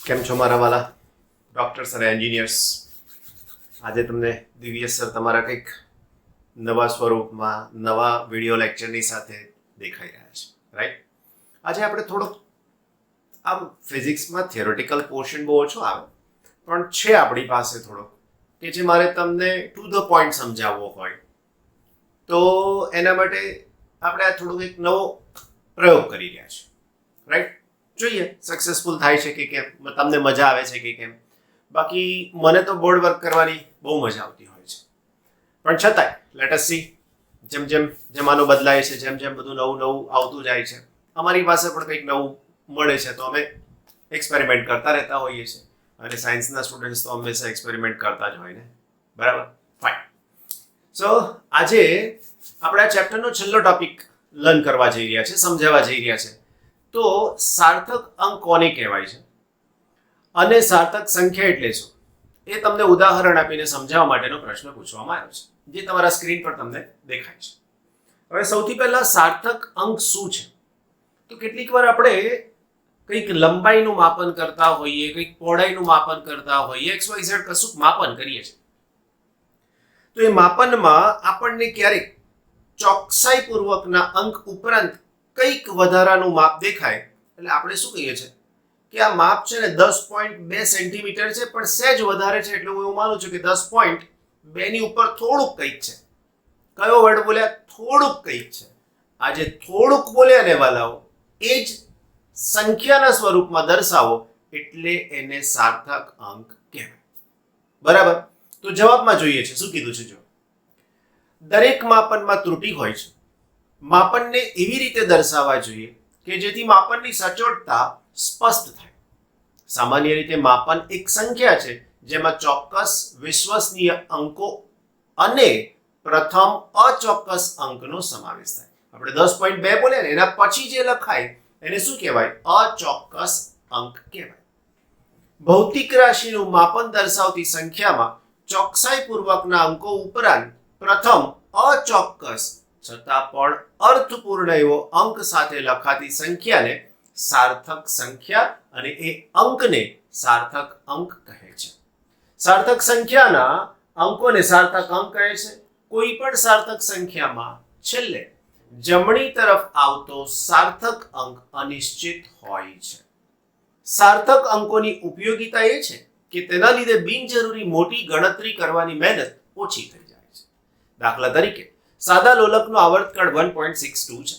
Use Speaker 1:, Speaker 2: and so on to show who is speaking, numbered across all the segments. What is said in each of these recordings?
Speaker 1: કેમ છો મારા વાલા ડોક્ટર્સ અને એન્જિનિયર્સ? આજે તમને દિવ્યેશ સર તમારા કંઈક નવા સ્વરૂપમાં નવા વિડીયો લેક્ચરની સાથે દેખાઈ રહ્યા છે, રાઈટ? આજે આપણે થોડોક આમ ફિઝિક્સમાં થિયોરિટિકલ પોર્શન બહુ ઓછો આવે, પણ છે આપણી પાસે થોડોક કે જે મારે તમને ટુ ધ પોઈન્ટ સમજાવવો હોય, તો એના માટે આપણે આ થોડુંક એક નવો પ્રયોગ કરી રહ્યા છીએ, રાઈટ? જોઈએ સક્સેસફુલ થાય છે કે કેમ, તમને મજા આવે છે કે કેમ. બાકી મને તો બોર્ડ વર્ક કરવાની બહુ મજા આવતી હોય છે, પણ છતાંય લેટ અસ સી, જેમ જેમ જમાનો બદલાય છે, જેમ જેમ બધું નવું નવું આવતું જાય છે, અમારી પાસે પણ કંઈક નવું મળે છે, તો અમે એક્સપેરિમેન્ટ કરતા રહેતા હોઈએ છીએ. અને સાયન્સના સ્ટુડન્ટ્સ તો હંમેશા એક્સપેરિમેન્ટ કરતા જ હોય ને, બરાબર? ફાઇન. સો આજે આપણે આ ચેપ્ટરનો છેલ્લો ટોપિક લર્ન કરવા જઈ રહ્યા છે, સમજાવવા જઈ રહ્યા છે. તો સાર્થક અંક કોને કહેવાય છે અને સાર્થક સંખ્યા એટલે શું, એ તમને ઉદાહરણ આપીને સમજાવવા માટેનો પ્રશ્ન પૂછવામાં આવ્યો છે, જે તમારા સ્ક્રીન પર તમને દેખાય છે. હવે સૌથી પહેલા સાર્થક અંક શું છે? તો કેટલીક વાર આપણે કંઈક લંબાઈનું માપન કરતા હોઈએ, કંઈક પહોળાઈનું માપન કરતા હોઈએ, XYZ કશુંક માપન કરીએ છીએ, તો એ માપનમાં આપણને ક્યારેક ચોકસાઈપૂર્વકના અંક ઉપરાંત કંઈક વધારાનું માપ દેખાય, એટલે આપણે શું કહીએ છીએ કે આ માપ છે ને 10.2 સેન્ટીમીટર છે, પણ સહેજ વધારે છે, એટલે હું એવું માનું છું કે 10.2 ની ઉપર થોડુંક કંઈક છે. કયો વર્ડ બોલ્યા? થોડુંક કંઈક છે. આ જે થોડુંક બોલ્યા ને વાલાઓ, એ જ સંખ્યાના સ્વરૂપમાં દર્શાવો એટલે એને સાર્થક અંક કહેવાય, બરાબર? તો જવાબમાં જોઈએ છે શું કીધું છે. જો દરેક માપનમાં ત્રુટિ હોય છે, માપનને એવી રીતે દર્શાવવા જોઈએ કે જેથી માપનની સચોટતા સ્પષ્ટ થાય. સામાન્ય રીતે માપન એક સંખ્યા છે જેમાં ચોક્કસ વિશ્વસનીય અંકો અને પ્રથમ અચોક્કસ અંકનો સમાવેશ થાય. આપણે 10.2 બોલ્યા ને, એના પછી જે લખાય એને શું કહેવાય? અચોક્કસ અંક કહેવાય. ભૌતિક રાશિનું માપન દર્શાવતી સંખ્યામાં ચોકસાઈપૂર્વકના અંકો ઉપરાંત પ્રથમ અચોક્કસ છતાં પણ અર્થપૂર્ણ એવો અંક સાથે લખાતી સંખ્યાને સાર્થક સંખ્યા અને એ અંકને સાર્થક અંક કહે છે. સાર્થક સંખ્યાના અંકોને સાર્થક અંક કહે છે. કોઈ પણ સાર્થક સંખ્યામાં છેલ્લે જમણી તરફ આવતો સાર્થક અંક અનિશ્ચિત હોય છે. સાર્થક અંકોની ઉપયોગિતા એ છે કે તેના લીધે બિનજરૂરી મોટી ગણતરી કરવાની મહેનત ઓછી થઈ જાય છે. દાખલા તરીકે સાદા લોલકનો આવર્તકાળ 1.62 છે,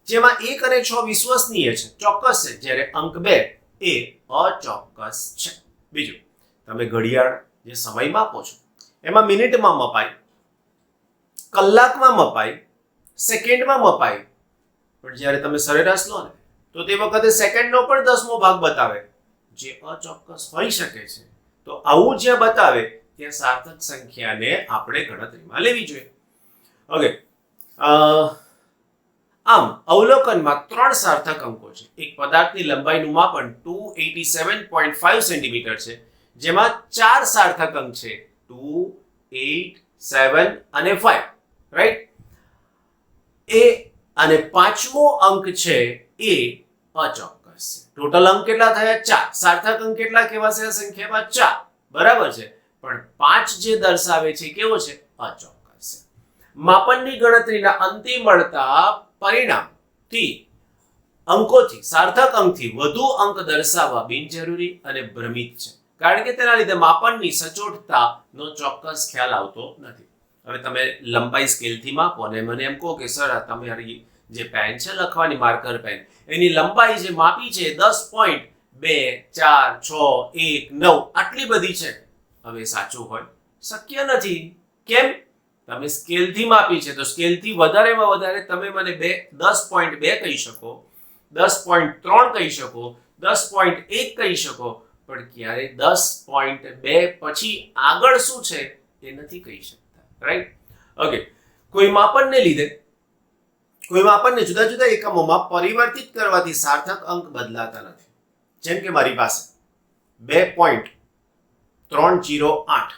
Speaker 1: જેમાં 1 અને 6 વિશ્વસનીય છે, ચોક્કસ છે, જ્યારે અંક 2 એ અચોક્કસ છે. બીજું, તમે ઘડિયાળ જે સમય માપો છો એમાં મિનિટમાં મપાય, કલાકમાં મપાય, સેકન્ડમાં મપાય, પણ જ્યારે તમે સરેરાશ લો ને તો તે વખતે સેકન્ડનો પણ 10મો ભાગ બતાવે, જે અચોક્કસ હોઈ શકે છે. તો આવું જ્યાં બતાવે ત્યાં સાર્થક સંખ્યાને આપણે ગણતરીમાં લેવી જોઈએ. ઓકે, આમ અવલોકનમાં 3 સાર્થક અંકો છે. એક પદાર્થની લંબાઈનું માપન 287.5 સેન્ટીમીટર છે, જેમાં 4 સાર્થક અંક છે, 2, 8, 7 અને 5, રાઈટ? એ અને 5મો અંક છે એ અચોક્કસ છે. ટોટલ અંક કેટલા થયા? 4. સાર્થક અંક કેટલા કહેવાશે આ સંખ્યામાં? 4, બરાબર છે. પણ 5 જે દર્શાવે છે કેવો છે? અચોક્કસ છે. માપનની ગણતરીના અંતે મળતા પરિણામથી અંકોથી, સાર્થક અંકથી વધુ અંક દર્શાવવા બિનજરૂરી અને ભ્રમિત છે, કારણ કે તેના લીધે માપનની સચોટતાનો ચોક્કસ ખ્યાલ આવતો નથી. હવે તમે લંબાઈ સ્કેલથી માપો અને મને એમ કહો કે સર આ તમારી જે પેન છે લખવાની, માર્કર પેન, એની લંબાઈ જે માપી છે 10.2, 4, 6, 1, 9 આટલી બધી છે. હવે સાચું હોય? શક્ય નથી. કેમ? તમે સ્કેલથી માપી છે તો સ્કેલથી વધારેમાં વધારે તમે મને 10.2 કહી શકો, 10.3 કહી શકો, 10.1 કહી શકો, પણ ક્યારે 10.2 પછી આગળ શું છે એ નથી કહી શકતા, રાઈટ? ઓકે, કોઈ માપનને જુદા જુદા એકમોમાં પરિવર્તિત કરવાથી સાર્થક અંક બદલાતા નથી. જેમ કે મારી પાસે 2.308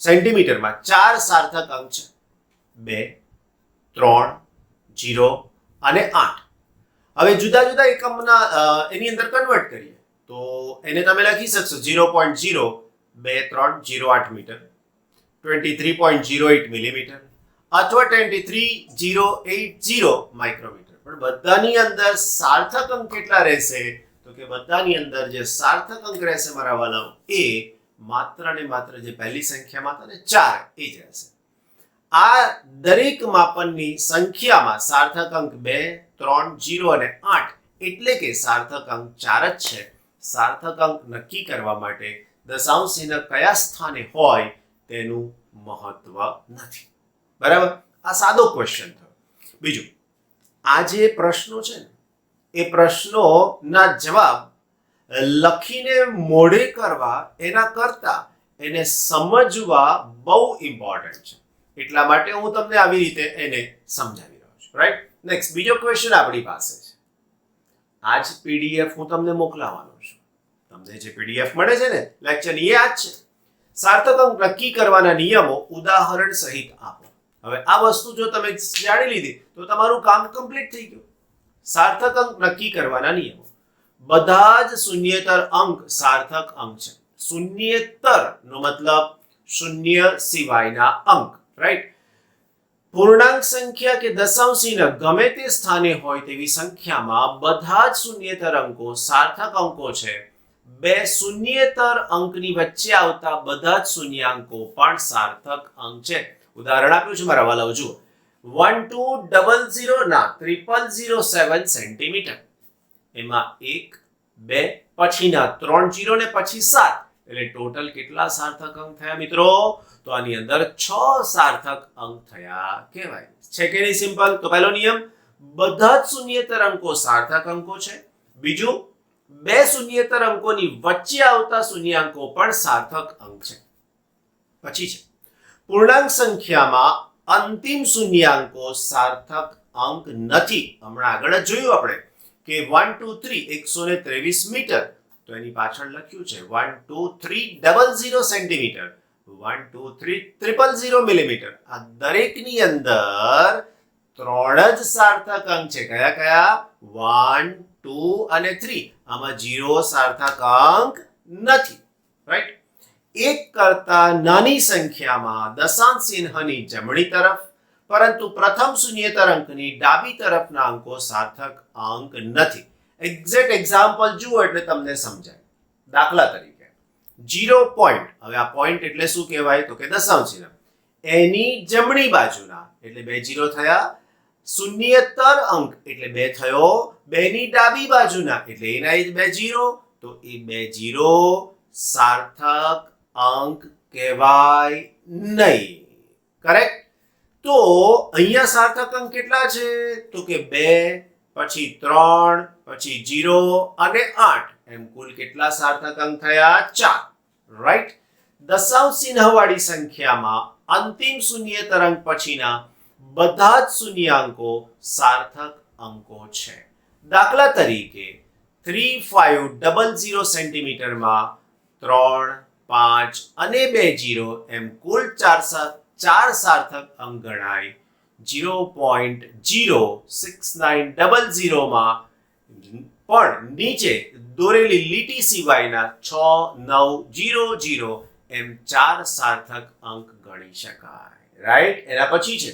Speaker 1: સેન્ટીમીટરમાં 4 સાર્થક અંક છે, 2, 3, 0 અને 8. હવે જુદા જુદા એકમના એની અંદર કન્વર્ટ કરીએ તો એને તમે લખી શકશો 0.023008 મીટર, 23.08 મિલીમીટર અથવા 23080 માઇક્રોમીટર. પણ બધાની અંદર સાર્થક અંક કેટલા રહેશે? તો કે બધાની અંદર જે સાર્થક અંક રહેશે મારા વાલાઓ એ માત્ર ને માત્ર જે પહેલી સંખ્યામાં હતા ને 4 એ જ રહેશે. આ દરેક માપનની સંખ્યામાં સાર્થક અંક 2, 3, 0 અને 8 એટલે કે સાર્થક અંક 4 જ છે. સાર્થક અંક નક્કી કરવા માટે દશાંશ ચિહ્ન કયા સ્થાને હોય તેનું મહત્વ નથી. બરાબર? આ સાદો ક્વેશ્ચન થયો. બીજું, આ જે પ્રશ્નો છે ને એ પ્રશ્નોના જવાબ લખીને મોઢે કરવા એના કરતા એને સમજવા બહુ ઇમ્પોર્ટન્ટ છે. એટલા માટે હું તમને આવી રીતે એને સમજાવી રહ્યો છું. રાઈટ? નેક્સ્ટ, બીજો ક્વેશ્ચન આપણી પાસે છે. આ જ પીડીએફ હું તમને મોકલાવાનો છું. તમને જે પીડીએફ મળે છે ને લેક્ચરની, એ આ જ છે. સાર્થક અંક નક્કી કરવાના નિયમો ઉદાહરણ સહિત આપો. હવે આ વસ્તુ જો તમે જાણી લીધી તો તમારું કામ કમ્પ્લીટ થઈ ગયું. સાર્થક અંક નક્કી કરવાના નિયમો. બધા જ શૂન્યેતર અંક સાર્થક અંક છે. શૂન્યેતર નો મતલબ શૂન્ય સિવાયના અંક. રાઈટ? પૂર્ણાંક સંખ્યા કે દશાંશ ચિહ્ન ગમે તે સ્થાને હોય તેવી સંખ્યામાં બધા જ શૂન્યેતર અંકો સાર્થક અંકો છે. બે શૂન્યેતર અંકની વચ્ચે આવતા બધા જ શૂન્યાંકો પણ સાર્થક અંક છે. ઉદાહરણ આપ્યું છે મારા વાલાઓ, જુઓ. 1200 ના 0007 સેન્ટીમીટર. એમાં 1, 2 પછીના 3 0 ને પછી 7 એટલે ટોટલ કેટલા સાર્થક અંક થયા મિત્રો? તો આની અંદર 6 સાર્થક અંક થયા કહેવાય. છે કે નહીં સિમ્પલ? તો પહેલો નિયમ, બધા જ શૂન્યેતર અંકો સાર્થક અંકો છે. બીજું, બે શૂન્યેતર અંકોની વચ્ચે આવતા શૂન્યાંકો પણ સાર્થક અંક છે. પછી છે પૂર્ણાંક સંખ્યામાં અંતિમ શૂન્યાંકો સાર્થક અંક નથી. હમણાં આગળ જ જોયું આપણે કે 123 મીટર, તો એની પાછળ લખ્યું છે 12300 સેન્ટીમીટર, 12300 મિલીમીટર. આ દરેકની અંદર 3 જ સાર્થક અંક છે. કયા કયા? 1, 2 અને 3. આમાં 0 સાર્થક અંક નથી. રાઈટ? એક કરતા નાની સંખ્યામાં દશાંશ ચિહ્નની જમણી તરફ પરંતુ પ્રથમ શૂન્યેતર અંકની ડાબી તરફના અંકો સાર્થક અંક નથી. એક્ઝેક્ટ એક્ઝામ્પલ જુઓ એટલે તમને સમજાય. દાખલા તરીકે 0 પોઈન્ટ. હવે આ પોઈન્ટ એટલે શું કહેવાય? તો કે દશાંશ ચિહ્ન. એની જમણી બાજુના એટલે 2 0 થયા. શૂન્યેતર અંક એટલે 2 થયો. 2 ની ડાબી બાજુના એટલે એના 2 0. તો એ 2 0 સાર્થક અંક કહેવાય નહીં. કરેક્ટ? તો અહીંયા સાર્થક અંક કેટલા છે? તો કે 2 પછી 3 પછી 0 અને 8 એમ કુલ કેટલા સાર્થક અંક થયા? 4. રાઈટ? દશાંશ ચિહ્નવાળી સંખ્યામાં અંતિમ શૂન્યેતર અંક પછીના બધા જ શૂન્યાંકો સાર્થક અંકો છે. દાખલા તરીકે 3500 સેન્ટીમીટરમાં 3, 5 અને 2 0 એમ કુલ 4 સાર્થક અંક ગણાય. 0.06900 માં પણ નીચે દોરેલી લીટી સિવાયના 6, 9, 0, 0 એમ 4 સાર્થક અંક ગણી શકાય. રાઈટ? એના પછી છે,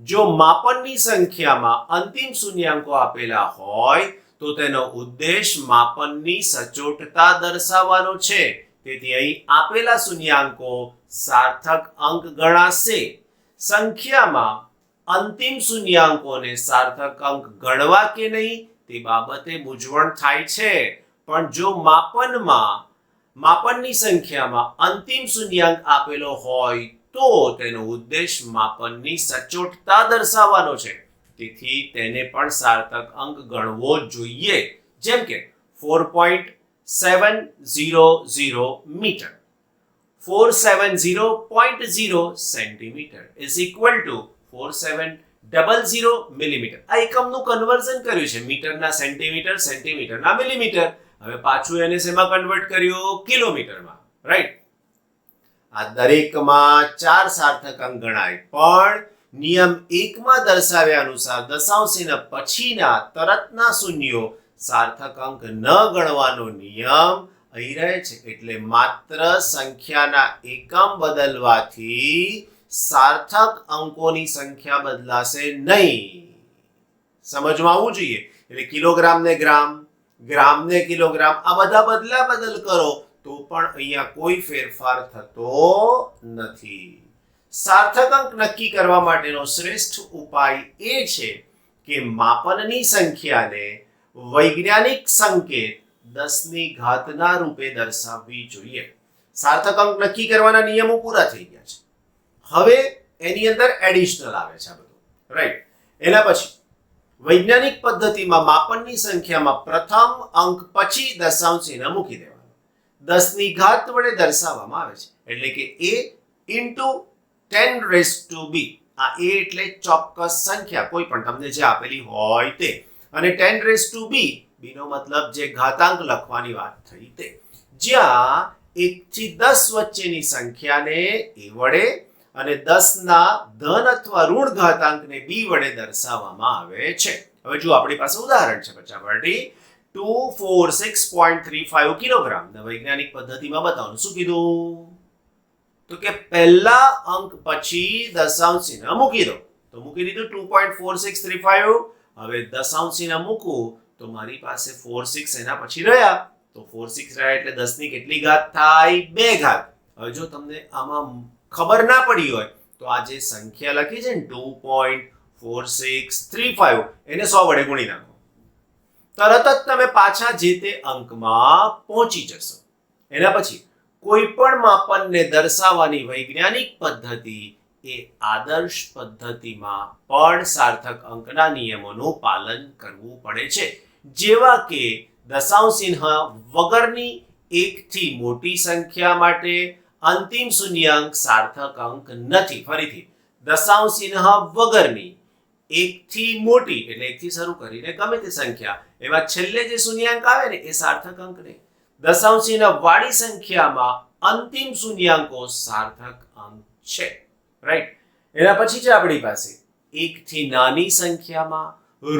Speaker 1: જો માપનની સંખ્યામાં અંતિમ શૂન્યાંકો આપેલા હોય તો તેનો ઉદ્દેશ માપનની સચોટતા દર્શાવવાનો છે. તેથી અહીં આપેલા શૂન્યાંકો સાર્થક અંક ગણાશે. સંખ્યામાં અંતિમ શૂન્યાંકોને સાર્થક અંક ગણવા કે નહીં તે બાબતે મૂંઝવણ થાય છે. પણ જો માપનની સંખ્યામાં અંતિમ શૂન્યાંક આપેલો હોય તો તેનો ઉદ્દેશ માપનની સચોટતા દર્શાવવાનો છે. તેથી તેને પણ સાર્થક અંક ગણવો જોઈએ. જેમ કે 4.700 metre, 470.0 centimetre is equal to 4700 millimetre. આ એકમનું કન્વર્ઝન કર્યું છે મીટરના સેન્ટીમીટર, સેન્ટીમીટરના મિલીમીટર. હવે પાછું એને શેમાં કન્વર્ટ કર્યું? કિલોમીટરમાં. રાઈટ? આ દરેકમાં 4 સાર્થક અંક ગણાય. પણ નિયમ 1 માં દર્શાવ્યા અનુસાર દશાંશ ચિહ્ન પછીના તરતના શૂન્યો સાર્થક અંક ન ગણવાનો નિયમ અહીં રહે છે. એટલે માત્ર સંખ્યાના એકમ બદલવાથી સાર્થક અંકોની સંખ્યા બદલાશે નહીં. સમજમાં આવવું જોઈએ. એટલે કિલોગ્રામ ને ગ્રામ, ગ્રામ ને કિલોગ્રામ, આ બધા બદલા બદલ કરો તો પણ અહીંયા કોઈ ફેરફાર થતો નથી. સાર્થક અંક નક્કી કરવા માટેનો શ્રેષ્ઠ ઉપાય એ છે કે માપનની સંખ્યાને વૈજ્ઞાનિક સંકેત 10 ની ઘાતના રૂપે દર્શાવવી જોઈએ. સાર્થક અંક નક્કી કરવાના નિયમો પૂરા થઈ ગયા છે. હવે એની અંદર એડિશનલ આવે છે આ બધું, રાઈટ? એના પછી વૈજ્ઞાનિક પદ્ધતિમાં માપનની સંખ્યામાં પ્રથમ અંક પછી દશાંશ ચિહ્ન મૂકી દેવાનું. 10 ની ઘાત વડે દર્શાવવામાં આવે છે. એટલે કે a into 10 raised to b. આ a એટલે ચોક્કસ સંખ્યા, કોઈ પણ તમને જે આપેલી હોય તે, અને 10 raised to b, b નો મતલબ જે ઘાતાંક લખવાની વાત થઈ તે, જ્યાં 1 થી 10 વચ્ચેની સંખ્યાને a વડે અને 10 ના ધન અથવા ઋણ ઘાતાંકને b વડે દર્શાવવામાં આવે છે. હવે જો આપણી પાસે ઉદાહરણ છે બચ્ચાપાર્ટી, 246.35 કિલોગ્રામ. વૈજ્ઞાનિક પદ્ધતિમાં બતાવવાનું શું કીધું? તો કે પહેલા અંક પછી દશાંશ ચિહ્ન મૂકી દો. તો મૂકી દીધું 2.4635. હવે દશાંશ ચિહ્ન મૂકું તો મારી પાસે 46 એના પછી રહ્યા. તો 46 રહ્યા એટલે 10 ની કેટલી ઘાત થાય? 2 ઘાત. હવે જો તમને આમાં ખબર ના પડી હોય તો આ જે સંખ્યા લખી છે ને 2.4635, એને 100 વડે ગુણી નાખો. તરત જ તમે પાછા જે તે અંકમાં પહોંચી જશો. એના પછી કોઈ પણ માપનને દર્શાવવાની વૈજ્ઞાનિક પદ્ધતિ એ આદર્શ પદ્ધતિમાં પણ સાર્થક અંકના નિયમોનું પાલન કરવું પડે છે. જેવા કે દશાંશ ચિહ્ન વગરની 1 થી મોટી સંખ્યા માટે અંતિમ શૂન્યાંક સાર્થક અંક નથી. ફરીથી, દશાંશ ચિહ્ન વગરની 1 થી મોટી એટલે 1 થી શરૂ કરીને ગમે તે સંખ્યા, એમાં છેલ્લે જે શૂન્યાંક આવે ને એ સાર્થક અંક નહીં. દશાંશ ચિહ્ન વાળી સંખ્યામાં અંતિમ શૂન્યાંકો સાર્થક અંક છે, રાઈટ? એના પછી છે આપણી પાસે 1 થી નાની સંખ્યામાં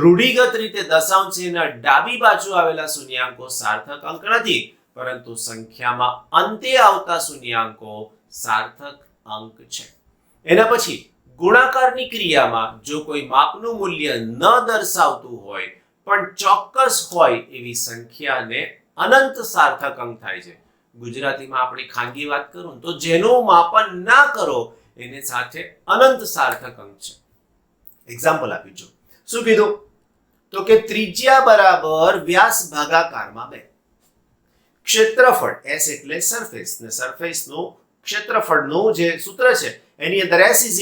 Speaker 1: રૂઢિગત રીતે દશાંશ ચિહ્ન ડાબી બાજુ આવેલા શૂન્યાંકો સાર્થક અંક નથી, પરંતુ સંખ્યામાં અંતે આવતા શૂન્યાંકો સાર્થક અંક છે. એના પછી ગુણાકારની ક્રિયામાં જો કોઈ માપનું મૂલ્ય ન દર્શાવતું હોય પણ ચોક્કસ હોય એવી સંખ્યાને અનંત સાર્થક અંક થાય છે. ગુજરાતીમાં આપણી ખાનગી વાત કરું તો જેનું માપન ના કરો એને સાથે અનંત સાર્થક અંક છે. એક્ઝામ્પલ આપી જો. શું કીધું? તો કે ત્રિજ્યા બરાબર વ્યાસ ભાગાકારમાં 2. ક્ષેત્રફળ s એટલે સરફેસ, ને સરફેસનું ક્ષેત્રફળનું જે સૂત્ર છે એની અંદર s =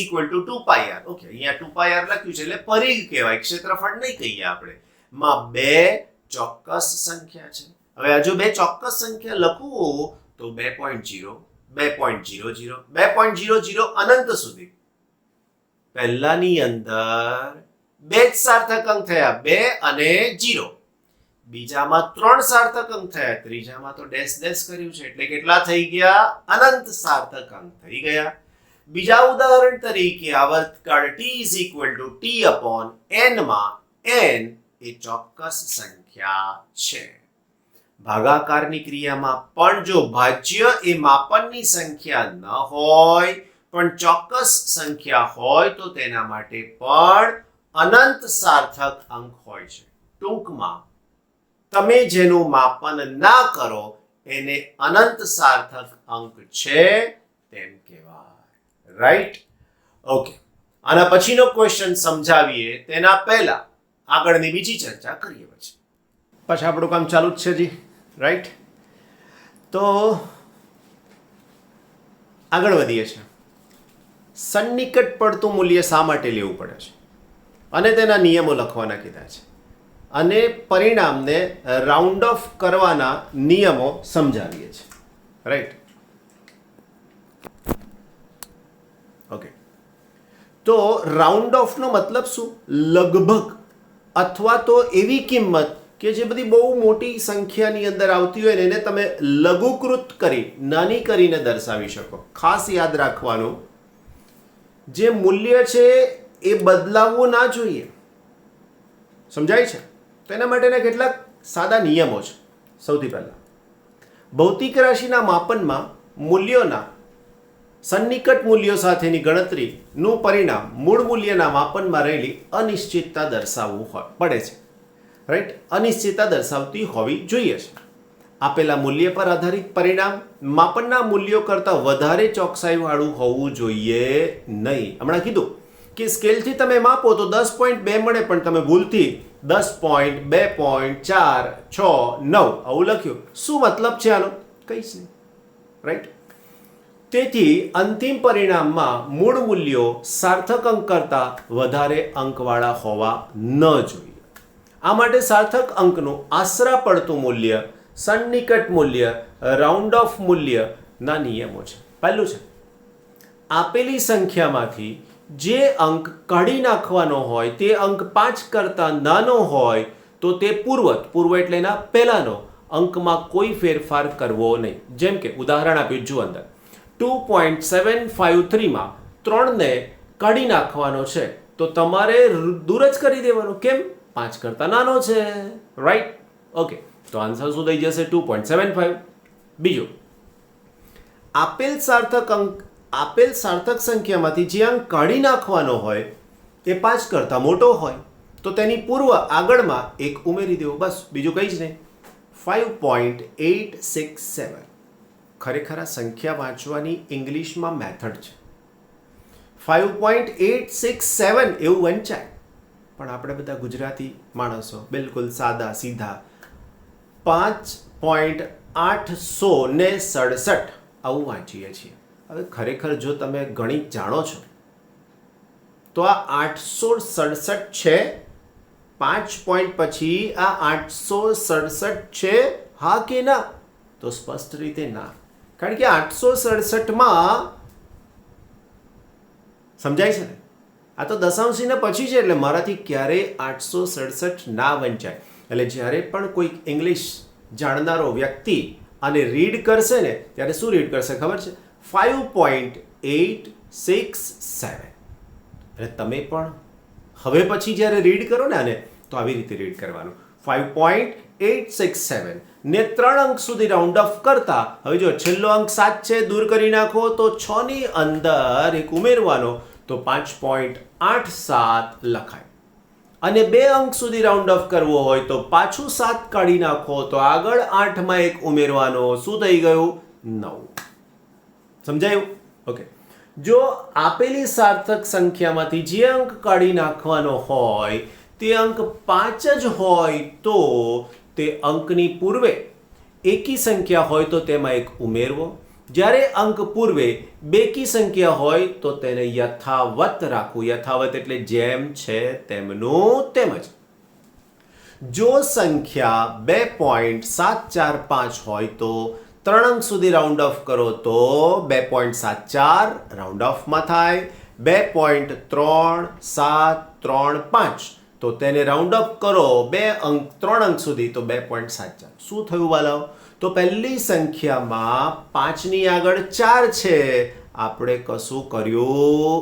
Speaker 1: 2πr. ઓકે, અહીંયા 2πr લખ્યું છે એટલે પરિઘ કહેવાય, ક્ષેત્રફળ નહીં કહીએ આપણે. માં 2 ચોક્કસ સંખ્યા છે. હવે આ જો 2 ચોક્કસ સંખ્યા લખવું તો 2.0, 2.00, 2.00 અનંત સુધી. પહેલાની અંદર 2 જ સાર્થક અંક થયા, 2 અને 0. બીજામાં 3 સાર્થક અંક થયા, ત્રીજામાં તો ડેશ ડેશ કર્યું છે એટલે કેટલા થઈ ગયા? અનંત સાર્થક અંક થઈ ગયા. બીજા ઉદાહરણ તરીકે આવર્તકાળ t = t/n માં n એ ચોક્કસ સંખ્યા છે. ભાગાકારની ક્રિયામાં પણ જો ભાજ્ય એ માપનની સંખ્યા ન હોય પણ ચોક્કસ સંખ્યા હોય તો તેના માટે પણ અનંત સાર્થક અંક હોય છે. ટૂંકમાં તમે જેનું માપન ના કરો એને અનંત સાર્થક અંક છે તેમ કહેવાય, રાઈટ? ઓકે, આના પછીનો ક્વેશ્ચન સમજાવીએ તેના પહેલા આગળની બીજી ચર્ચા કરીએ. પછી આપણું કામ ચાલુ જ છે જી, રાઈટ? તો આગળ વધીએ છીએ. સન્નિકટ પડતું મૂલ્ય શા માટે લેવું પડે છે અને તેના નિયમો લખવાના કીધા છે, અને પરિણામને રાઉન્ડ ઓફ કરવાના નિયમો સમજાવીએ છીએ, રાઈટ? ઓકે, તો રાઉન્ડ ઓફનો મતલબ શું? લગભગ અથવા તો એવી કિંમત કે જે બધી બહુ મોટી સંખ્યાની અંદર આવતી હોય ને એને તમે લઘુકૃત કરી નાની કરીને દર્શાવી શકો. ખાસ યાદ રાખવાનું, જે મૂલ્ય છે એ બદલાવવું ના જોઈએ. સમજાય છે? તો એના માટેના કેટલાક સાદા નિયમો છે. સૌથી પહેલા ભૌતિક રાશિના માપનમાં મૂલ્યોના સન્નિકટ મૂલ્યો સાથેની ગણતરીનું પરિણામ મૂળ મૂલ્યના માપનમાં રહેલી અનિશ્ચિતતા દર્શાવવું પડે છે. રાઈટ, અનિશ્ચિતતા દર્શાવતી હોવી જોઈએ છે. આપેલા મૂલ્ય પર આધારિત પરિણામ માપનના મૂલ્યો કરતાં વધારે ચોકસાઈવાળું હોવું જોઈએ નહીં. હમણાં કીધું કે સ્કેલથી તમે માપો તો 10.2 મળે, પણ તમે ભૂલથી 10.2.469 આવું લખ્યું. શું મતલબ છે આનો? કહીશ નહીં. રાઈટ, તેથી અંતિમ પરિણામમાં મૂળ મૂલ્યો સાર્થક અંક કરતાં વધારે અંકવાળા હોવા ન જોઈએ. આ માટે સાર્થક અંકનું આશરા પડતું મૂલ્ય, સન્નિકટ મૂલ્ય, રાઉન્ડ ઓફ મૂલ્યના નિયમો છે. પહેલું છે, આપેલી સંખ્યામાંથી જે અંક કાઢી નાખવાનો હોય તે અંક 5 કરતાં નાનો હોય તો તે પૂર્વ એટલે એના પહેલાનો અંકમાં કોઈ ફેરફાર કરવો નહીં. જેમ કે ઉદાહરણ આપ્યું, જુઓ અંદર 2.753 માં 3 ને કાઢી નાખવાનો છે તો તમારે દૂર જ કરી દેવાનો. કેમ? 5 કરતાં નાનો છે. રાઈટ, ઓકે, તો આન્સર શું થઈ જશે? 2.75. બીજું, આપેલ સાર્થક સંખ્યામાંથી જે અંક કાઢી નાખવાનો હોય એ 5 કરતાં મોટો હોય તો તેની પૂર્વ આગળમાં એક ઉમેરી દેવો, બસ, બીજું કંઈ જ નહીં. 5.867 ખરેખર આ સંખ્યા વાંચવાની ઇંગ્લિશમાં મેથડ છે. 5.867 એવું વંચાય, પણ આપણે બધા ગુજરાતી માણસો બિલકુલ સાદા સીધા 5.867 આવું વાંચીએ છીએ. હવે ખરેખર જો તમે ગણિત જાણો છો તો આ 867 છે, 5 પોઈન્ટ પછી આ 867 છે, હા કે ના? તો સ્પષ્ટ રીતે ના, કારણ કે 867માં સમજાય છે ને, આ તો દશાંશીને પછી છે, એટલે મારાથી ક્યારેય 867 ના વંચાય. એટલે જ્યારે પણ કોઈ ઇંગ્લિશ જાણનારો વ્યક્તિ આને રીડ કરશે ને ત્યારે શું રીડ કરશે ખબર છે? 5.867. એટલે તમે પણ હવે પછી જ્યારે રીડ કરો ને આને તો આવી રીતે રીડ કરવાનું. 5.867 ને 3 અંક સુધી રાઉન્ડ ઓફ કરતા, હવે જો છેલ્લો અંક 7 છે, દૂર કરી નાખો તો 6 ની અંદર એક ઉમેરવાનો તો 5.87 લખાય. અને 2 અંક સુધી રાઉન્ડ ઓફ કરવો હોય તો પાછું 7 કાઢી નાખો તો આગળ 8 માં એક ઉમેરવાનો. શું થઈ ગયું? 9. સમજાયું? ઓકે, જો આપેલી સાર્થક સંખ્યામાંથી જે અંક કાઢી નાખવાનો હોય તે અંક 5 જ હોય તો તે અંકની પૂર્વે એકી સંખ્યા હોય તો તેમાં એક ઉમેરવો. જ્યારે અંક પૂર્વે બેકી સંખ્યા હોય તો તેને યથાવત રાખવું. યથાવત એટલે જેમ છે તેમનું તેમજ. જો સંખ્યા 2.745 હોય તો 3 અંક સુધી રાઉન્ડ ઓફ કરો તો 2.74 રાઉન્ડ ઓફમાં થાય. 2.3735 તો તેને રાઉન્ડ અપ કરો 3 અંક સુધી તો 2.74. શું થયું વાલાઓ? તો પહેલી સંખ્યામાં 5 ની આગળ 4 છે, આપણે કશું કર્યું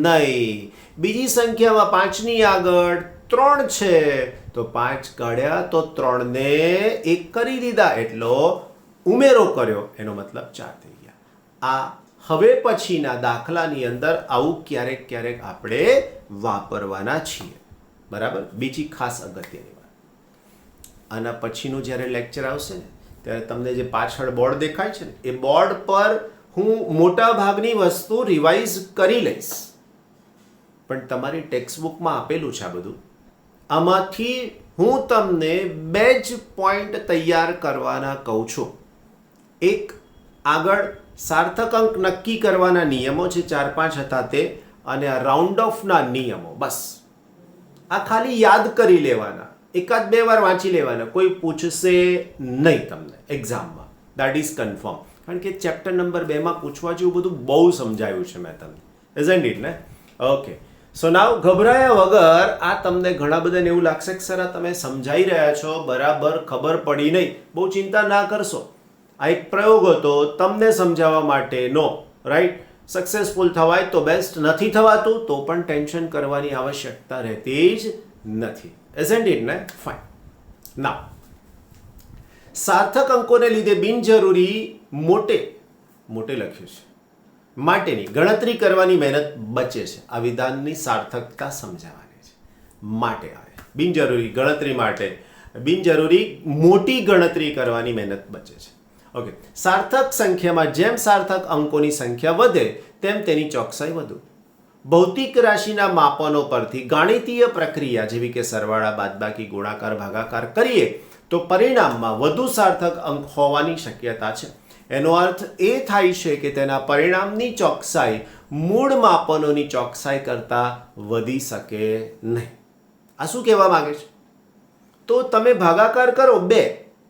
Speaker 1: નહીં. બીજી સંખ્યામાં 5 ની આગળ 3 છે તો 5 કાઢ્યા તો 3 ને 1 કરી દીધા, એટલો ઉમેરો કર્યો, એનો મતલબ 4 થઈ ગયા. આ હવે પછીના દાખલાની અંદર આવું ક્યારેક ક્યારેક આપણે વાપરવાના છીએ. બરાબર? બીજી ખાસ અગત્યની વાત, આના પછીનું જ્યારે લેક્ચર આવશે ને ત્યારે તમને જે પાછળ બોર્ડ દેખાય છે ને એ બોર્ડ પર હું મોટા ભાગની વસ્તુ રિવાઇઝ કરી લઈશ, પણ તમારી ટેક્સ્ટબુકમાં આપેલું છે આ બધું. આમાંથી હું તમને 2 જ પોઈન્ટ તૈયાર કરવાના કહું છું. એક, આગળ સાર્થક અંક નક્કી કરવાના નિયમો છે, 4-5 હતા તે, અને આ રાઉન્ડ ઓફના નિયમો. બસ આ ખાલી યાદ કરી લેવાના, 1-2 વાર વાંચી લેવાના, કોઈ પૂછશે નહીં તમને એક્ઝામમાં. દેટ ઇઝ કન્ફર્મ, કારણ કે ચેપ્ટર નંબર 2 માં પૂછવા જેવું બધું બહુ સમજાવ્યું છે મેં તમને. ઇઝન્ટ ઇટ ને? ઓકે, સો નાવ ગભરાયા વગર, આ તમને ઘણા બધાને એવું લાગશે કે સર આ તમે સમજાઈ રહ્યા છો બરાબર, ખબર પડી નહીં. બહુ ચિંતા ના કરશો, આ એક પ્રયોગ હતો તમને સમજાવવા માટેનો. રાઈટ? સક્સેસફુલ થવાય તો બેસ્ટ, નથી થવાતું તો પણ ટેન્શન કરવાની આવશ્યકતા રહેતી જ નથી. ઇઝન્ટ ઇટ ને? ફાઇન. નાવ સાર્થક અંકોને લીધે બિનજરૂરી મોટે લખ્યું છે માટેની ગણતરી કરવાની મહેનત બચે છે. આ વિધાનની સાર્થકતા સમજાવવાની છે. માટે આવે બિનજરૂરી ગણતરી માટે બિનજરૂરી મોટી ગણતરી કરવાની મહેનત બચે છે. ઓકે, સાર્થક સંખ્યામાં જેમ સાર્થક અંકોની સંખ્યા વધે તેમ તેની ચોકસાઈ વધુ. ભૌતિક રાશિના માપનો પરથી ગાણિતીય પ્રક્રિયા જેવી કે સરવાળા, બાદબાકી, ગુણાકાર, ભાગાકાર કરીએ તો પરિણામમાં વધુ સાર્થક અંક હોવાની શક્યતા છે. એનો અર્થ એ થાય છે કે તેના પરિણામની ચોકસાઈ મૂળ માપનોની ચોકસાઈ કરતાં વધી શકે નહીં. આ શું કહેવા માંગે છે? તો તમે ભાગાકાર કરો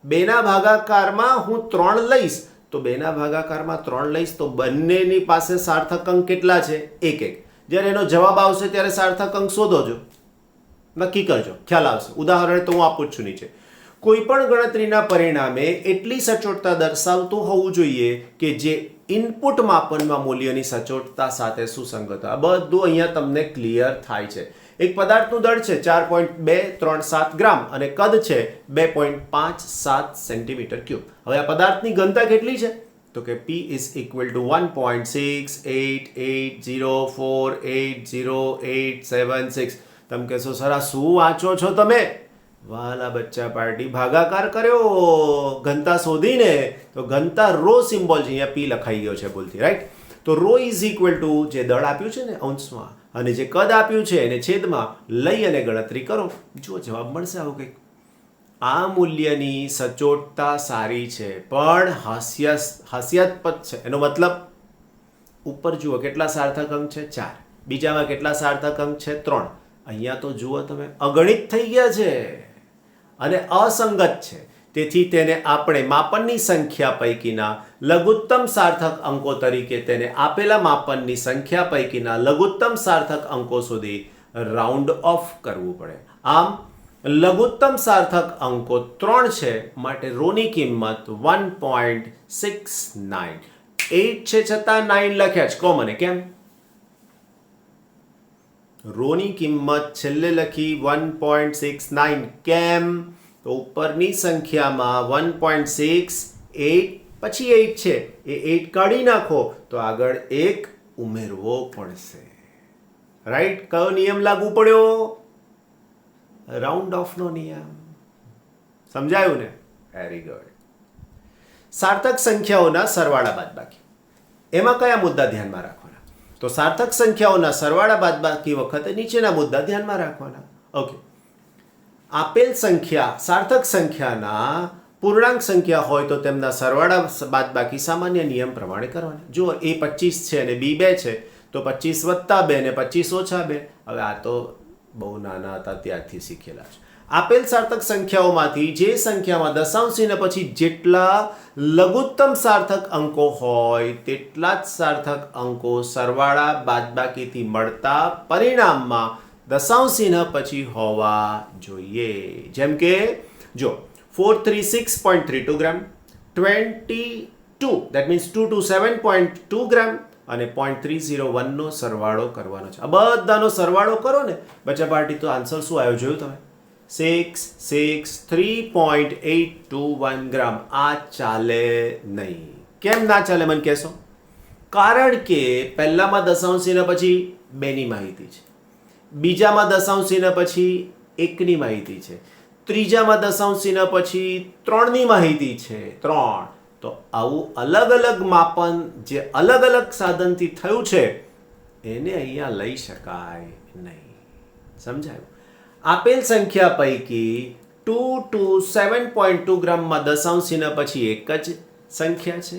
Speaker 1: બેના ભાગાકારમાં હું 3 લઈશ તો બેના ભાગાકારમાં 3 લઈશ તો બંનેની પાસે સાર્થક અંક કેટલા છે? 1 1. જ્યારે એનો જવાબ આવશે ત્યારે સાર્થક અંક શોધોજો, નક્કી કરજો, ખ્યાલ આવશે. ઉદાહરણ તો હું આપું જ છું નીચે. કોઈ પણ ગણતરીના પરિણામે એટલી સચોટતા દર્શાવતું હોવું જોઈએ કે જે ઇનપુટ માપનમાં મૂલ્યની સચોટતા સાથે સુસંગત. આ બધું અહીંયા તમને ક્લિયર થાય છે. એક પદાર્થનું દળ છે 4.237 ગ્રામ અને કદ છે 2.57 સેન્ટીમીટર ક્યુબ. હવે આ પદાર્થની ઘનતા કેટલી છે? તો કે P is equal to 1.6880480876. તમે કહેશો સર આ શું વાંચો છો તમે? વાલા બચ્ચા પાર્ટી, ભાગાકાર કર્યો ઘનતા શોધીને તો ઘનતા રો સિમ્બોલ છે, અહીંયા P લખાઈ ગયો છે ભૂલથી, રાઈટ? તો રો ઇઝ ઇક્વલ ટુ જે દળ આપ્યું છે ને અંશમાં અને જે કદ આપ્યું છે એને છેદમાં લઈ અને ગણતરી કરો. જો જવાબ મળશે આવું કંઈક. આ મૂલ્યની સચોટતા સારી છે પણ હાસ્યાસ્પદ છે. એનો મતલબ ઉપર જુઓ કેટલા સાર્થક અંક છે? 4. બીજામાં કેટલા સાર્થક અંક છે? 3. અહીંયા તો જુઓ તમે અગણિત થઈ ગયા છે અને અસંગત છે. તેથી તેને આપણે માપનની સંખ્યા પૈકીના લઘુત્તમ સાર્થક અંકો તરીકે તેને આપેલા માપનની સંખ્યા પૈકીના લઘુત્તમ સાર્થક અંકો સુધી રાઉન્ડ ઓફ કરવું પડે. આમ લઘુત્તમ સાર્થક અંકો 3 છે માટે રોની કિંમત 1.69. 8 છે છતાં 9 લખ્યા છે. કહો મને કેમ? રોની કિંમત છેલ્લે લખી 1.69. કેમ? તો ઉપરની સંખ્યામાં 1.68 પછી 8 છે, એ 8 કાઢી નાખો તો આગળ 1 ઉમેરવો પડશે, રાઈટ? કયો નિયમ લાગુ પડ્યો? રાઉન્ડ ઓફ નો નિયમ. સમજાયું ને? Very good. સાર્થક સંખ્યાઓના સરવાળા બાદબાકી, એમાં કયા મુદ્દા ધ્યાનમાં રાખવાના? તો સાર્થક સંખ્યાઓના સરવાળા બાદબાકી વખતે નીચેના મુદ્દા ધ્યાનમાં રાખવાના. ઓકે, આપેલ સંખ્યા સાર્થક સંખ્યાના પૂર્ણાંક સંખ્યા હોય તો તેમના સરવાળા બાદબાકી સામાન્ય નિયમ પ્રમાણે કરવાના. જો એ 25 છે અને બી 2 છે તો 25 વત્તા 2 ને 25 ઓછા 2. હવે આ તો બહુ નાના હતા ત્યારથી શીખેલા છે. આપેલ સાર્થક સંખ્યાઓમાંથી જે સંખ્યામાં દશાંશ ચિહ્ન પછી જેટલા લઘુત્તમ સાર્થક અંકો હોય તેટલા જ સાર્થક અંકો સરવાળા બાદબાકીથી મળતા પરિણામમાં દશાંશ ચિહ્ન પછી હોવા જોઈએ. જેમ કે જો 436.32 ગ્રામ, 22 that means 227.2 ગ્રામ અને 0.301 નો સરવાળો કરવાનો છે. આ બધાનો સરવાળો કરો ને બચ્ચા પાર્ટી તો આન્સર શું આવ્યો જોયું તમે? 663.821 ગ્રામ. આ ચાલે નહીં. કેમ ના ચાલે મને કહેશો? કારણ કે પહેલામાં દશાંશ ચિહ્ન પછી 2 ની માહિતી છે, બીજામાં દશાંશ ચિહ્ન પછી 1 ની માહિતી છે, ત્રીજામાં દશાંશ ચિહ્ન પછી 3 ની માહિતી છે. 3. તો આવું અલગ અલગ માપન જે અલગ અલગ સાધનથી થયું છે એને અહીંયા લઈ શકાય નહીં. સમજાયું? આપેલ સંખ્યા પૈકી 227.2 ગ્રામમાં દશાંશ ચિહ્ન પછી એક જ સંખ્યા છે,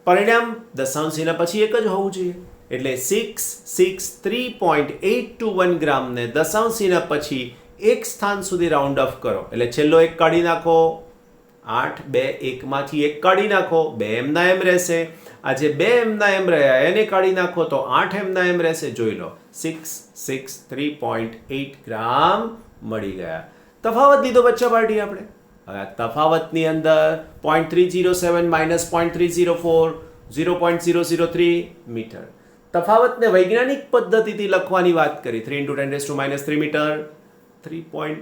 Speaker 1: પરિણામ દશાંશ ચિહ્ન પછી એક જ હોવું જોઈએ. એટલે 663.821 ગ્રામને દશાંશ ચિહ્ન પછી એક સ્થાન સુધી રાઉન્ડ ઓફ કરો એટલે છેલ્લો એક કાઢી નાખો. 8 2 1 માંથી 1 કાઢી નાખો, 2 એમના એમ રહેશે. આ જે 2 એમના એમ રહ્યા એને કાઢી નાખો તો 8 એમના એમ રહેશે. જોઈ લો 663.8 ગ્રામ મળી ગયા. તફાવત લીધો બચ્ચા પાર્ટી આપણે. હવે આ તફાવતની અંદર 0.307 માઇનસ 0.304 0.003 મીટર. તફાવતને વૈજ્ઞાનિક પદ્ધતિથી લખવાની વાત કરી 3 × 10⁻³ મીટર. 3.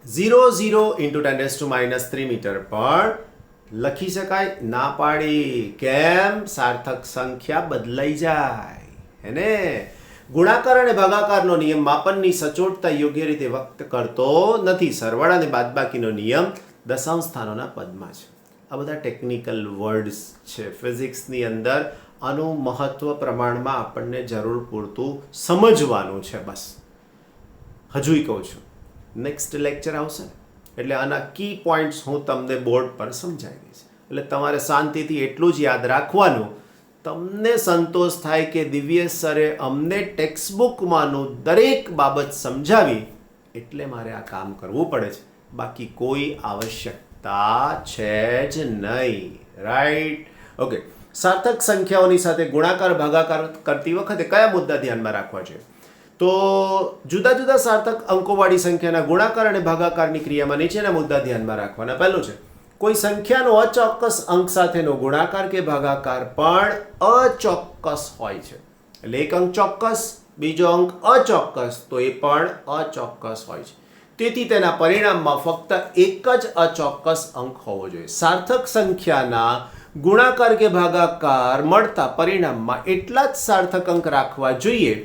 Speaker 1: 0 into 10⁻³ મીટર પણ લખી શકાય? ના પાડી. કેમ? સાર્થક સંખ્યા બદલાઈ જાય હેને. ગુણાકાર અને ભાગાકારનો નિયમ માપનની સચોટતા યોગ્ય રીતે વ્યક્ત કરતો નથી. સરવાળા અને બાદબાકીનો નિયમ દશાંશ સ્થાનોના પદમાં છે. આ બધા ટેકનિકલ વર્ડ્સ છે ફિઝિક્સની અંદર. આનું મહત્વ પ્રમાણમાં આપણને જરૂર પૂરતું સમજવાનું છે. બસ હજુય કહું છું, નેક્સ્ટ લેક્ચર આવશે ને એટલે આના કી પોઈન્ટ્સ હું તમને બોર્ડ પર સમજાવી દઈશ. એટલે તમારે શાંતિથી એટલું જ યાદ રાખવાનું, તમને સંતોષ થાય કે દિવ્યેશ સરે અમને ટેક્સ્ટબુકમાંનું દરેક બાબત સમજાવી એટલે મારે આ કામ કરવું પડે છે, બાકી કોઈ આવશ્યકતા છે જ નહીં. રાઈટ? ઓકે. સાર્થક સંખ્યાઓની સાથે ગુણાકાર ભાગાકાર કરતી વખતે કયા મુદ્દા ધ્યાનમાં રાખવા જોઈએ? તો જુદા જુદા સાર્થક અંકોવાળી સંખ્યાના ગુણાકાર અને ભાગાકારની ક્રિયામાં નીચેના મુદ્દા ધ્યાનમાં રાખવાના. પહેલું છે, કોઈ સંખ્યાનો અચોક્કસ અંક સાથેનો ગુણાકાર કે ભાગાકાર પણ અચોક્કસ હોય છે. એટલે એક અંક ચોક્કસ, બીજો અંક અચોક્કસ, તો એ પણ અચોક્કસ હોય છે. તેથી તેના પરિણામમાં ફક્ત એક જ અચોક્કસ અંક હોવો જોઈએ. સાર્થક સંખ્યાના ગુણાકાર કે ભાગાકાર મળતા પરિણામમાં એટલા જ સાર્થક અંક રાખવા જોઈએ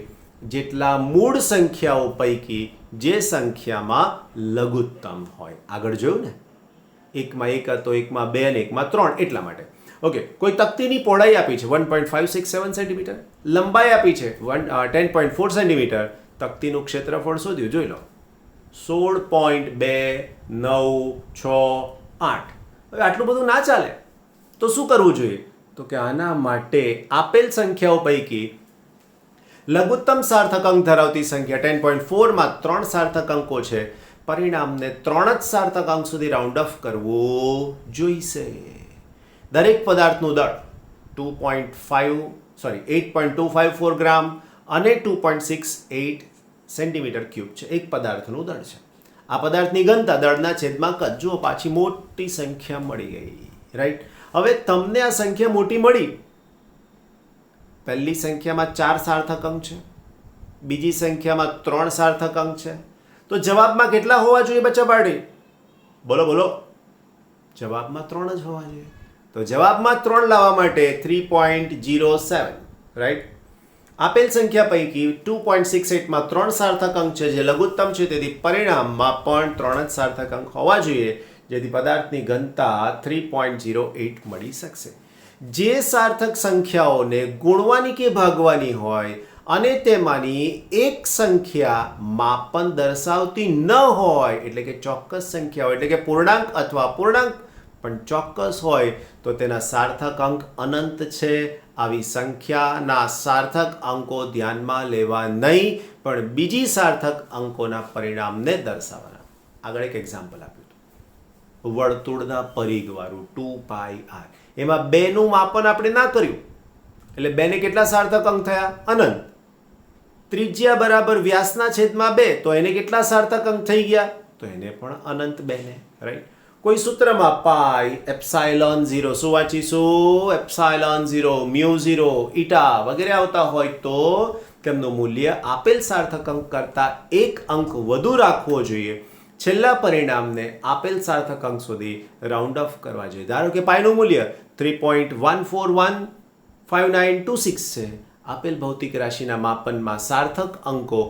Speaker 1: જેટલા મૂળ સંખ્યાઓ પૈકી જે સંખ્યામાં લઘુત્તમ હોય. આગળ જોયું ને, એકમાં એક હતો, એકમાં 2 અને એકમાં 3, એટલા માટે. ઓકે. કોઈ તકતીની પહોળાઈ આપી છે 1.567 સેન્ટીમીટર, લંબાઈ આપી છે 10.4 સેન્ટીમીટર, તકતીનું ક્ષેત્રફળ શોધ્યું, જોઈ લો 16.296 હવે આટલું બધું ના ચાલે તો શું કરવું જોઈએ? તો કે આના માટે આપેલ સંખ્યાઓ પૈકી લઘુત્તમ સાર્થક અંક ધરાવતી સંખ્યા 10.4 માં 3 સાર્થક અંકો છે. પરિણામને 3 જ સાર્થક અંક સુધી રાઉન્ડ ઓફ કરવું જોઈશે. દરેક પદાર્થનું દળ 8.254 ગ્રામ અને 2.68 સેન્ટીમીટર ક્યુબ છે. એક પદાર્થનું દળ છે. આ પદાર્થની ઘનતા દળના છેદમાં કદ. જુઓ, પાછી મોટી સંખ્યા મળી ગઈ. રાઈટ? હવે તમને આ સંખ્યા મોટી મળી. પહેલી સંખ્યામાં 4 સાર્થક અંક છે, બીજી સંખ્યામાં 3 સાર્થક અંક છે, તો જવાબમાં કેટલા હોવા જોઈએ બચ્ચા પાર્ટી? બોલો બોલો. જવાબમાં 3 જ હોવા જોઈએ. તો જવાબમાં 3 લાવવા માટે 3.07. રાઈટ? આપેલ સંખ્યા પૈકી 2.68 માં 3 સાર્થક અંક છે જે લઘુત્તમ છે, તેથી પરિણામમાં પણ 3 જ સાર્થક અંક હોવા જોઈએ, જેથી પદાર્થની ઘનતા 3.08 મળી શકશે. જે સાર્થક સંખ્યાઓને ગુણવાની કે ભાગવાની હોય અને તેમાંની એક સંખ્યા માપન દર્શાવતી ન હોય, એટલે કે ચોક્કસ સંખ્યા હોય, એટલે કે પૂર્ણાંક અથવા અપૂર્ણાંક પણ ચોક્કસ હોય, તો તેના સાર્થક અંક અનંત છે. આવી સંખ્યાના સાર્થક અંકો ધ્યાનમાં લેવા નહીં, પણ બીજી સાર્થક અંકોના પરિણામને દર્શાવવાના. આગળ એક એક્ઝામ્પલ આપ્યું હતું, વર્તુળના પરિઘવાળું 2πr. એમાં 2 નું માપન આપણે ના કર્યું, એટલે 2 ને કેટલા સાર્થક અંક થયા? અનંત. ત્રિજ્યા બરાબર વ્યાસના છેદમાં 2, તો એને કેટલા સાર્થક અંક થઈ ગયા? તો એને પણ અનંત 2 ને. રાઈટ? કોઈ સૂત્રમાં પાઈ, એપ્સાઇલોન 0, શું વાંચીશું? એપ્સાઇલોન 0, મ્યુ 0, ઈટા વગેરે આવતા હોય તો તેમનું મૂલ્ય આપેલ સાર્થક અંક કરતા એક અંક વધુ રાખવો જોઈએ. છેલ્લા પરિણામને આપેલ સાર્થક અંક સુધી રાઉન્ડ ઓફ કરવા જોઈએ. ધારો કે પાઈનું મૂલ્ય 3.141592 છે. આપેલ ભૌતિક રાશિના માપનમાં સાર્થક અંકો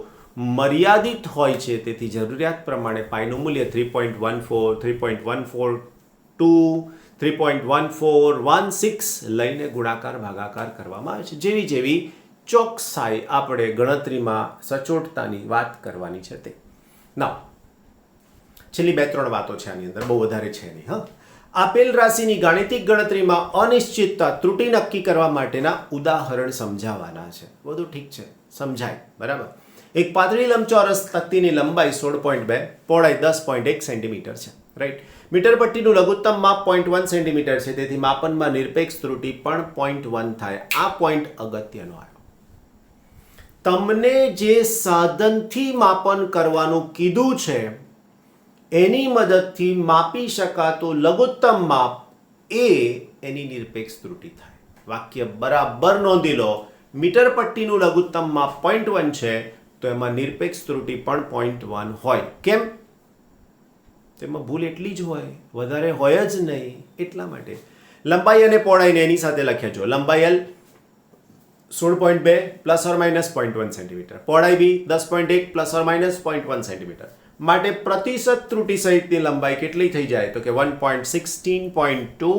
Speaker 1: મર્યાદિત હોય છે, તેથી જરૂરિયાત પ્રમાણે પાઈનું મૂલ્ય 3.14, 3.142, 3.1416 લઈને ગુણાકાર ભાગાકાર કરવામાં આવે છે. જેવી જેવી ચોકસાઈ આપણે ગણતરીમાં સચોટતાની વાત કરવાની છે તે. નાવ છેલ્લી 2-3 વાતો છે આની અંદર, બહુ વધારે છે નહીં. હા, આપેલ રાશિની ગાણિતિક ગણતરીમાં અનિશ્ચિતતા ત્રુટિ નક્કી કરવા માટેના ઉદાહરણ સમજાવવાના છે. બધું ઠીક છે, સમજાય બરાબર. એક પાતળી લંબચોરસ તકતીની લંબાઈ 16.2, પહોળાઈ 10.1 સેન્ટીમીટર છે. રાઈટ? મીટર પટ્ટીનું લઘુત્તમ માપ 0.1 સેન્ટીમીટર છે, તેથી માપનમાં નિરપેક્ષ ત્રુટિ પણ 0.1 થાય. આ પોઈન્ટ અગત્યનો આવ્યો. તમને જે સાધનથી માપન કરવાનું કીધું છે એની મદદથી માપી શકાતું લઘુત્તમ માપ એ એની નિરપેક્ષ ત્રુટિ થાય. વાક્ય બરાબર નોંધી લો. મીટર પટ્ટીનું લઘુત્તમ માપ 0.1 છે, તો એમાં નિરપેક્ષ ત્રુટિ પણ 0.1 હોય. કેમ? તેમાં ભૂલ એટલી જ હોય, વધારે હોય જ નહીં. એટલા માટે લંબાઈ અને પહોળાઈને એની સાથે લખ્યા જો. લંબાઈ L 16.2 plus or minus 0.1 centimetre, પહોળાઈ બી 10.1 પ્લસ ઓર માઇનસ 0.1 સેન્ટીમીટર. માટે પ્રતિશત ત્રુટિ સહિતની લંબાઈ કેટલી થઈ જાય? તો કે 1.16.2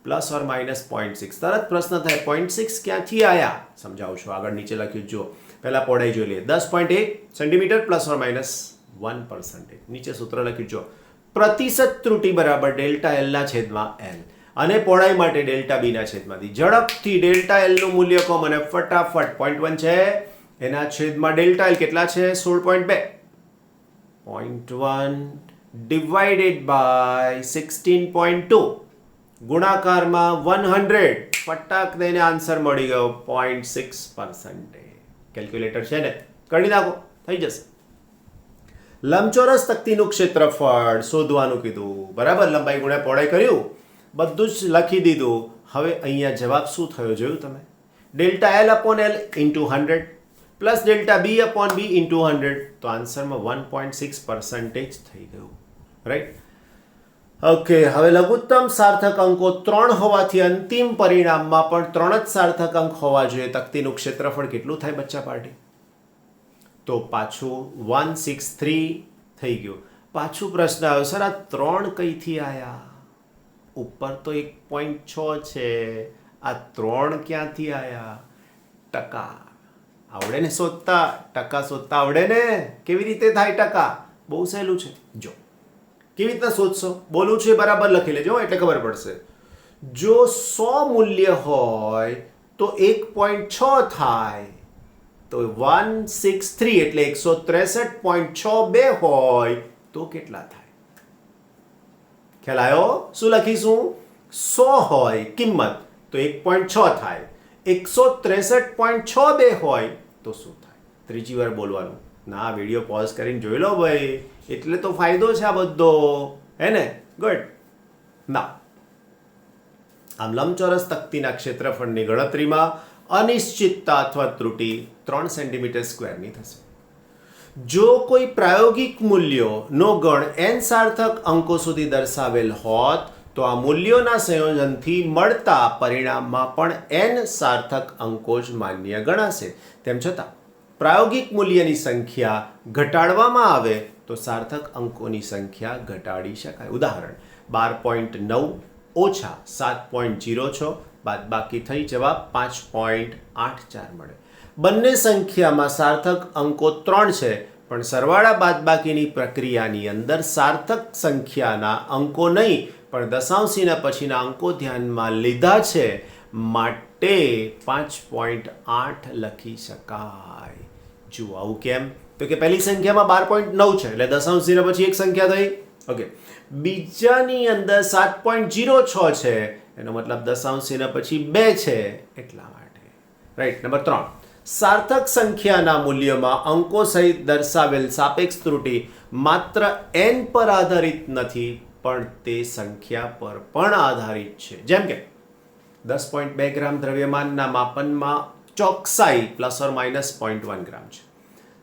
Speaker 1: પ્લસ ઓર માઇનસ 0.6. તરત પ્રશ્ન થાય 0.6 ક્યાંથી આયા? સમજાવું છું, આગળ નીચે લખ્યું જો. પહેલા પહોળાઈ જોઈ લઈએ. 10.1 સેન્ટીમીટર પ્લસ ઓર માઇનસ 1%. નીચે સૂત્ર લખ્યું જો. પ્રતિશત ત્રુટિ બરાબર ડેલ્ટા એલ ના છેદમાં એલ, અને પહોળાઈ માટે ડેલ્ટા બી ના છેદમાંથી. ઝડપથી ડેલ્ટા એલ નું મૂલ્ય કહો મને ફટાફટ. 0.1 છે, એના છેદમાં ડેલ્ટા એલ કેટલા છે? 16.2. 0.1 ડિવાઇડેડ બાય 16.2 ગુણાકારમાં 100. ફટાક દઈને આન્સર મળી ગયો 0.6%. કેલ્ક્યુલેટર છે ને, કરી નાખો, થઈ જશે. લંબચોરસ તકતીનું ક્ષેત્રફળ શોધવાનું કીધું, બરાબર. લંબાઈ ગુણ્યા પહોળાઈ કર્યું, બધું જ લખી દીધું. હવે અહીંયા જવાબ શું થયો જોયું તમે? Delta L upon L into 100 plus delta B upon B into 100. તો આન્સરમાં 1.6% થઈ ગયું, રાઈટ. ઓકે, હવે લઘુત્તમ સાર્થક અંકો 3 હોવાથી અંતિમ પરિણામમાં પણ 3 જ સાર્થક અંક હોવા જોઈએ. તકતીનું ક્ષેત્રફળ કેટલું થાય બચ્ચા પાર્ટી? તો પાછું 163 થઈ ગયું. પાછું પ્રશ્ન આવ્યો, સર આ 3 કઈથી આયા? ઉપર તો 1.6 છે, આ 3 ક્યાંથી આયા? ટકા આવડે ને શોધતા? ટકા શોધતા આવડે ને? કેવી રીતે થાય ટકા? બહુ સહેલું છે. જો કેવી રીતના શોધશો, બોલું છું એ બરાબર લખી લેજો એટલે ખબર પડશે. જો 100 મૂલ્ય હોય તો 1.6 થાય, તો 163 એટલે 163.62 હોય તો કેટલા થાય? ખ્યાલ આવ્યો? શું લખીશું? 100 હોય કિંમત તો 1.6 થાય, 163.62 હોય તો શું થાય? ત્રીજી વાર બોલવાનું ના. વિડીયો પોઝ કરીને જોઈ લો ભાઈ, એટલે તો ફાયદો છે આ બધો, હે ને? ગુડ. ના, આમ લંબચોરસ તકતીના ક્ષેત્રફળની ગણતરીમાં અનિશ્ચિતતા અથવા ત્રુટિ 3 સેન્ટીમીટર સ્ક્વેરની થશે. જો કોઈ પ્રાયોગિક મૂલ્યોનો ગણ n સાર્થક અંકો સુધી દર્શાવેલ હોત તો આ મૂલ્યોના સંયોજનથી મળતા પરિણામમાં પણ n સાર્થક અંકો જ માન્ય ગણાશે. તેમ છતાં પ્રાયોગિક મૂલ્યની સંખ્યા ઘટાડવામાં આવે તો સાર્થક અંકોની સંખ્યા ઘટાડી શકાય. ઉદાહરણ 12.9 ઓછા 7.06 બાદબાકી થઈ જવાબ 5.84 મળે. બંને સંખ્યામાં સાર્થક અંકો 3 છે, પણ સરવાળા બાદબાકીની પ્રક્રિયાની અંદર સાર્થક સંખ્યાના અંકો નહીં પણ દશાંશીના પછીના અંકો ધ્યાનમાં લીધા છે, માટે 5.8 લખી શકાય. જુઓ આવું કેમ? તો કે પહેલી સંખ્યામાં 12.9 છે એટલે દશાંશીના પછી એક સંખ્યા થઈ. ઓકે, બીજાની અંદર 7.06 છે, એનો મતલબ દશાંશીના પછી 2 છે, એટલા માટે. રાઈટ. નંબર 3, સાર્થક સંખ્યાના મૂલ્યમાં અંકો સહિત દર્શાવેલ સાપેક્ષ ત્રુટિ માત્ર n પર આધારિત નથી પણ તે સંખ્યા પર પણ આધારિત છે. જેમ કે 10.2 ગ્રામ દ્રવ્યમાનના માપનમાં ચોકસાઈ પ્લસ ઓર માઇનસ 0.1 ગ્રામ છે.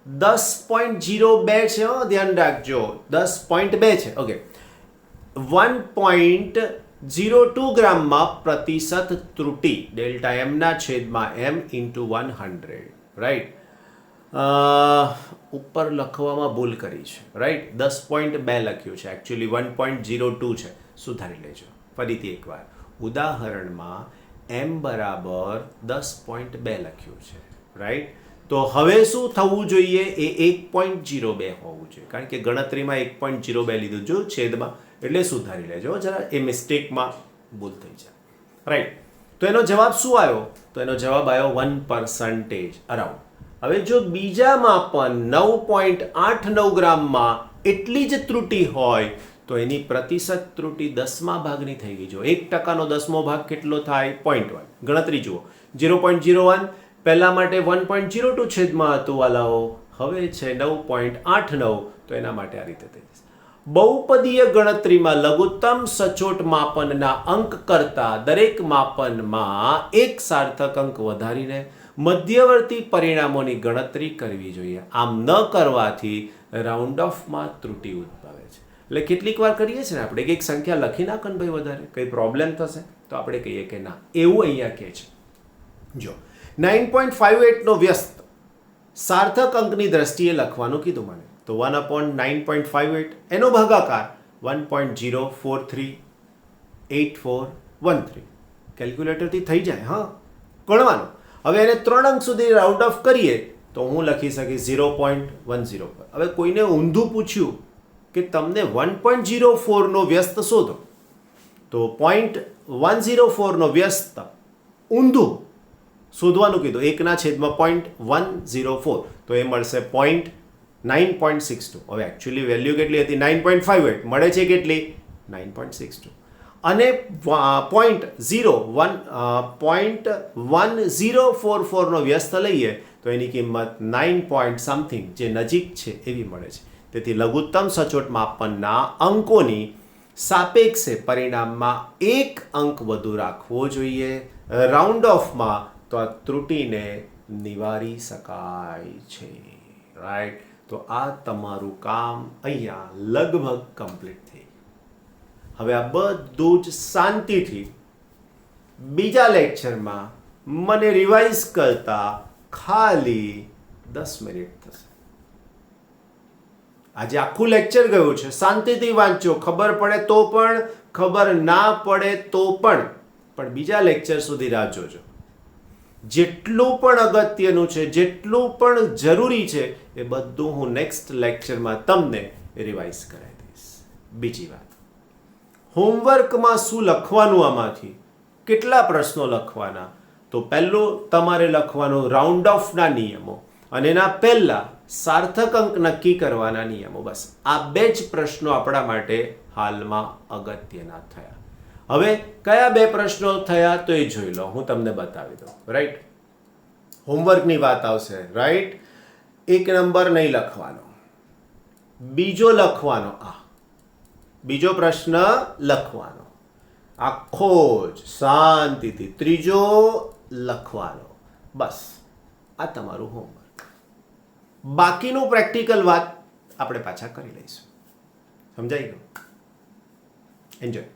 Speaker 1: 10.02 છે, ધ્યાન રાખજો, 10.2 છે. ઓકે, 1.02 ગ્રામમાં પ્રતિશત ત્રુટિ ડેલ્ટા એમ ના છેદમાં m ઇન્ટુ 100. રાઈટ. ઉપર લખવામાં ભૂલ કરી છે. રાઈટ, 10.2 લખ્યું છે, એકચ્યુઅલી 1.02 છે. સુધારી લેજો ફરીથી એકવાર. ઉદાહરણમાં m બરાબર 10.2 લખ્યું છે. રાઈટ. તો હવે શું થવું જોઈએ? એ 1.02 હોવું જોઈએ, કારણ કે ગણતરીમાં 1.02 લીધું જો છેદમાં, એટલે સુધારી લેજો જરા, એ મિસ્ટેકમાં ભૂલ થઈ જાય. રાઈટ. તો એનો જવાબ શું આવ્યો? તો એનો જવાબ આવ્યો 1% અરાઉન્ડ. હવે જો બીજા માપન 9.89 ગ્રામમાં એટલી જ ત્રુટિ હોય તો એની પ્રતિશત ત્રુટિ 10મા ભાગની થઈ ગઈ. જો 1%નો 10મો ભાગ કેટલો થાય? 0.1. ગણતરી જુઓ. 0.01 પહેલા માટે 1.02 છેદમાં હતું વાલાઓ, હવે છે 9.89, તો એના માટે આ રીતે થઈ જશે. બહુપદીય ગણતરીમાં લઘુત્તમ સચોટ માપનના અંક કરતા દરેક માપનમાં એક સાર્થક અંક વધારીને મધ્યવર્તી પરિણામોની ગણતરી કરવી જોઈએ. આમ ન કરવાથી રાઉન્ડ ઓફમાં ત્રુટિ ઉદ્ભવે છે. એટલે કેટલીક વાર કરીએ છીએ ને આપણે એક સંખ્યા લખી નાખો ને ભાઈ વધારે કંઈ પ્રોબ્લેમ થશે તો આપણે કહીએ કે ના, એવું અહીંયા કહે છે. જો 9.58નો વ્યસ્ત સાર્થક અંકની દ્રષ્ટિએ લખવાનું કીધું મને, તો 1/9.58 એનો ભાગાકાર 1.0438413 કેલ્ક્યુલેટરથી થઈ જાય. હા, ગણવાનું. હવે એને 3 અંક સુધી રાઉન્ડ ઓફ કરીએ તો હું લખી શકીશ 0.10 પર. હવે કોઈને ઊંધું પૂછ્યું કે તમને 1.04નો વ્યસ્ત શોધો, તો 0.104નો વ્યસ્ત ઊંધું શોધવાનું કીધું, 1/0.104, તો એ મળશે 9.62. હવે એકચ્યુઅલી વેલ્યુ કેટલી હતી? 9.58. મળે છે કેટલી? 9.62. અને 0.1044નો વ્યસ્ત લઈએ તો એની કિંમત 9 સમથિંગ, જે નજીક છે એવી મળે છે. તેથી લઘુત્તમ સચોટ માપનના અંકોની સાપેક્ષે પરિણામમાં 1 અંક વધુ રાખવો જોઈએ. રાઉન્ડ ઓફમાં તો આ ત્રુટિને નિવારી શકાય છે. રાઈટ? તો આ તમારું કામ અહીંયા લગભગ કમ્પ્લીટ થઈ. હવે આ બધું જ શાંતિથી બીજા લેક્ચરમાં મને રિવાઇઝ કરતા ખાલી 10 મિનિટ થશે. આજે આખું લેક્ચર ગયું છે, શાંતિથી વાંચો, ખબર પડે તો પણ, ખબર ના પડે તો પણ બીજા લેક્ચર સુધી રાહ જોજો. જેટલું પણ અગત્યનું છે, જેટલું પણ જરૂરી છે, એ બધું હું નેક્સ્ટ લેક્ચરમાં તમને રિવાઇઝ કરાવી દઈશ. બીજી વાત, હોમવર્કમાં શું લખવાનું, આમાંથી કેટલા પ્રશ્નો લખવાના, તો પહેલું તમારે લખવાનું રાઉન્ડ ઓફના નિયમો અને એના પહેલા સાર્થક અંક નક્કી કરવાના નિયમો. બસ આ 2 જ પ્રશ્નો આપણા માટે હાલમાં અગત્યના થયા. હવે કયા 2 પ્રશ્નો થયા તો એ જોઈ લો, હું તમને બતાવી દઉં. રાઈટ? હોમવર્કની વાત આવશે. રાઈટ? 1 નંબર નહીં લખવાનો, બીજો લખવાનો, બીજો પ્રશ્ન લખવાનો આખો જ શાંતિથી, ત્રીજો લખવાનો. બસ આ તમારું હોમવર્ક. બાકીનું પ્રેક્ટિકલ વાત આપણે પાછા કરી લઈશું. સમજાઈ ગયું? એન્જોય.